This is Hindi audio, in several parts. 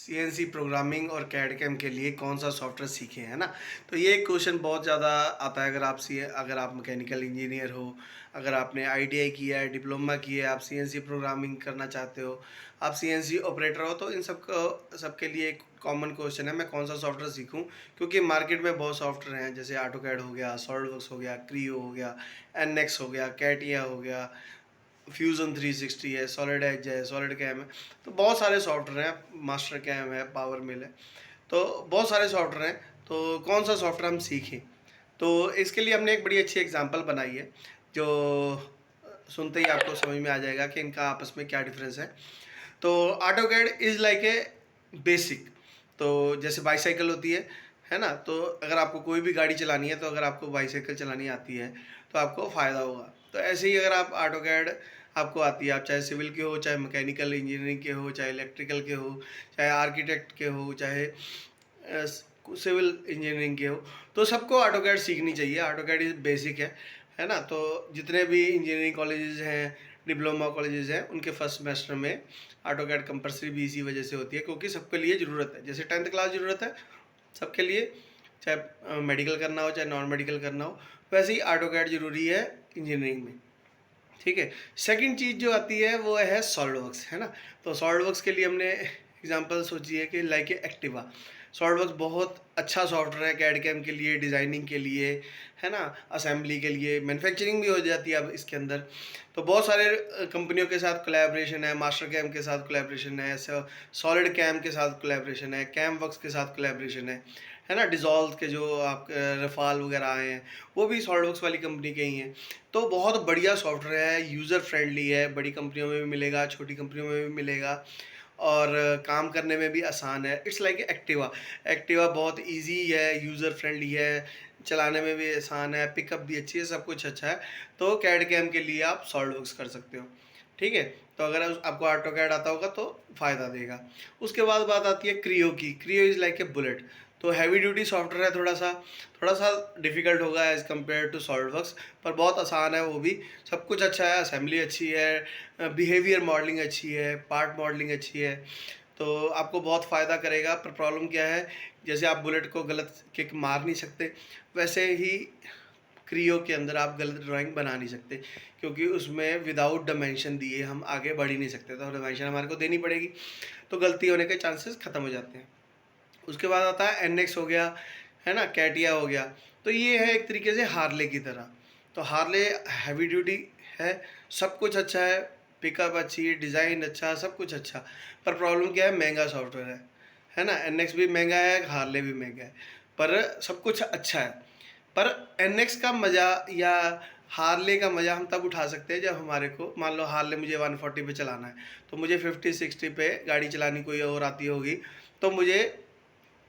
सीएनसी प्रोग्रामिंग और कैड कैम के लिए कौन सा सॉफ्टवेयर सीखें, है ना। तो ये क्वेश्चन बहुत ज़्यादा आता है। अगर आप मैकेनिकल इंजीनियर हो, अगर आपने आईटीआई किया है, डिप्लोमा किया है, आप सीएनसी प्रोग्रामिंग करना चाहते हो, आप सीएनसी ऑपरेटर हो, तो इन सबके लिए एक कॉमन क्वेश्चन है, मैं कौन सा सॉफ्टवेयर सीखूं। क्योंकि मार्केट में बहुत सॉफ्टवेयर हैं, जैसे ऑटोकैड हो गया, सॉलिडवर्क्स हो गया, क्रियो हो गया, एनएक्स हो गया, कैटिया हो गया, फ्यूज़न 360 है, सॉलिड एज है, सॉलिड कैम है। तो बहुत सारे सॉफ्टवेयर हैं, मास्टर कैम है, पावर मिल है, तो बहुत सारे सॉफ्टवेयर हैं। तो कौन सा सॉफ्टवेयर हम सीखें, तो इसके लिए हमने एक बड़ी अच्छी एग्जांपल बनाई है, जो सुनते ही आपको समझ में आ जाएगा कि इनका आपस में क्या डिफरेंस है। तो AutoCAD is like A basic. तो जैसे बाईसाइकिल होती है ना। तो अगर आपको कोई भी गाड़ी चलानी है, तो अगर आपको बाईसाइकिल चलानी आती है तो आपको फ़ायदा होगा। तो ऐसे ही अगर आप ऑटोकैड आपको आती है, आप चाहे सिविल के हो, चाहे मैकेनिकल इंजीनियरिंग के हो, चाहे इलेक्ट्रिकल के हो, चाहे आर्किटेक्ट के हो, चाहे सिविल इंजीनियरिंग के हो, तो सबको ऑटोकैड सीखनी चाहिए। ऑटोकैड इज बेसिक है ना। तो जितने भी इंजीनियरिंग कॉलेजेस हैं, डिप्लोमा कॉलेजेस हैं, उनके फर्स्ट सेमेस्टर में ऑटोकैड कंपलसरी भी इसी वजह से होती है, क्योंकि सबके लिए ज़रूरत है। जैसे 10th क्लास ज़रूरत है सबके लिए, चाहे मेडिकल करना हो, चाहे नॉन मेडिकल करना हो, वैसे ही ऑटोकैड ज़रूरी है इंजीनियरिंग में। ठीक है। सेकंड चीज़ जो आती है वो है सॉलिडवर्क्स, है ना। तो सॉलिडवर्क्स के लिए हमने एग्जांपल सोची है कि लाइक एक्टिवा। सॉलिडवर्क्स बहुत अच्छा सॉफ्टवेयर है कैड कैम के लिए, डिज़ाइनिंग के लिए, है ना, असेंबली के लिए, मैन्युफैक्चरिंग भी हो जाती है अब इसके अंदर। तो बहुत सारे कंपनियों के साथ कोलैबोरेशन है, मास्टर कैम के साथ कोलैबोरेशन है, सॉलिड कैम के साथ कोलैबोरेशन है, कैम वर्क्स के साथ कोलैबोरेशन है ना। डिज़ोल्व के जो आप रफाल वगैरह आए हैं, वो भी सॉलिडवर्क्स वाली कंपनी के ही हैं। तो बहुत बढ़िया सॉफ्टवेयर है, यूज़र फ्रेंडली है, बड़ी कंपनियों में भी मिलेगा, छोटी कंपनियों में भी मिलेगा, और काम करने में भी आसान है। It's like Activa. एक्टिवा बहुत इजी है, यूज़र फ्रेंडली है, चलाने में भी आसान है, पिकअप भी अच्छी है, सब कुछ अच्छा है। तो कैड कैम के लिए आप सॉलिडवर्क्स कर सकते हो। ठीक है। तो अगर आपको ऑटोकैड आता होगा तो फ़ायदा देगा। उसके बाद बात आती है क्रियो की। Creo is like a bullet. तो हैवी ड्यूटी सॉफ्टवेयर है, थोड़ा सा डिफ़िकल्ट होगा एज़ कम्पेयर टू सॉलिडवर्क्स, पर बहुत आसान है वो भी। सब कुछ अच्छा है, असेंबली अच्छी है, बिहेवियर मॉडलिंग अच्छी है, पार्ट मॉडलिंग अच्छी है। तो आपको बहुत फ़ायदा करेगा। पर प्रॉब्लम क्या है, जैसे आप बुलेट को गलत किक मार नहीं सकते, वैसे ही क्रियो के अंदर आप गलत ड्राइंग बना नहीं सकते, क्योंकि उसमें विदाउट डायमेंशन दिए हम आगे बढ़ ही नहीं सकते। तो डायमेंशन हमारे को देनी पड़ेगी, तो गलती होने के चांसेस ख़त्म हो जाते हैं। उसके बाद आता है एनएक्स हो गया, है ना, कैटिया हो गया। तो ये है एक तरीके से हार्ले की तरह। तो हार्ले हैवी ड्यूटी है, सब कुछ अच्छा है, पिकअप अच्छी है, डिज़ाइन अच्छा, सब कुछ अच्छा। पर प्रॉब्लम क्या है, महंगा सॉफ्टवेयर है ना। एनएक्स भी महंगा है, हार्ले भी महंगा है, पर सब कुछ अच्छा है। पर एनएक्स का मज़ा या हार्ले का मज़ा हम तब उठा सकते हैं जब हमारे को, मान लो हार्ले मुझे 140 पे चलाना है, तो मुझे 50-60 पे गाड़ी चलानी कोई और आती होगी, तो मुझे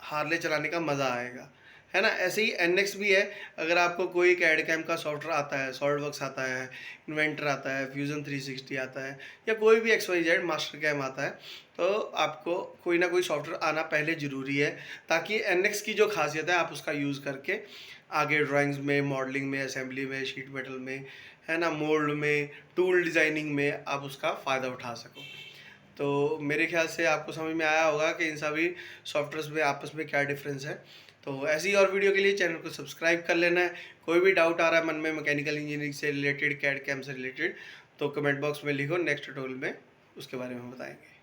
हार्ले चलाने का मज़ा आएगा, है ना। ऐसे ही एनएक्स भी है। अगर आपको कोई कैड कैम का सॉफ्टवेयर आता है, सॉलिडवर्क्स आता है, इन्वेंटर आता है, फ्यूज़न 360 आता है, या कोई भी XYZ मास्टर कैम आता है, तो आपको कोई ना कोई सॉफ्टवेयर आना पहले ज़रूरी है, ताकि एनएक्स की जो खासियत है आप उसका यूज़ करके आगे ड्राइंग्स में, मॉडलिंग में, असेंबली में, शीट मेटल में, है ना, मोल्ड में, टूल डिज़ाइनिंग में आप उसका फ़ायदा उठा सको। तो मेरे ख्याल से आपको समझ में आया होगा कि इन सभी सॉफ्टवेयर्स में आपस में क्या डिफरेंस है। तो ऐसी और वीडियो के लिए चैनल को सब्सक्राइब कर लेना है। कोई भी डाउट आ रहा है मन में मैकेनिकल इंजीनियरिंग से रिलेटेड, कैड कैम से रिलेटेड, तो कमेंट बॉक्स में लिखो, नेक्स्ट ट्यूटोरियल में उसके बारे में हम बताएंगे।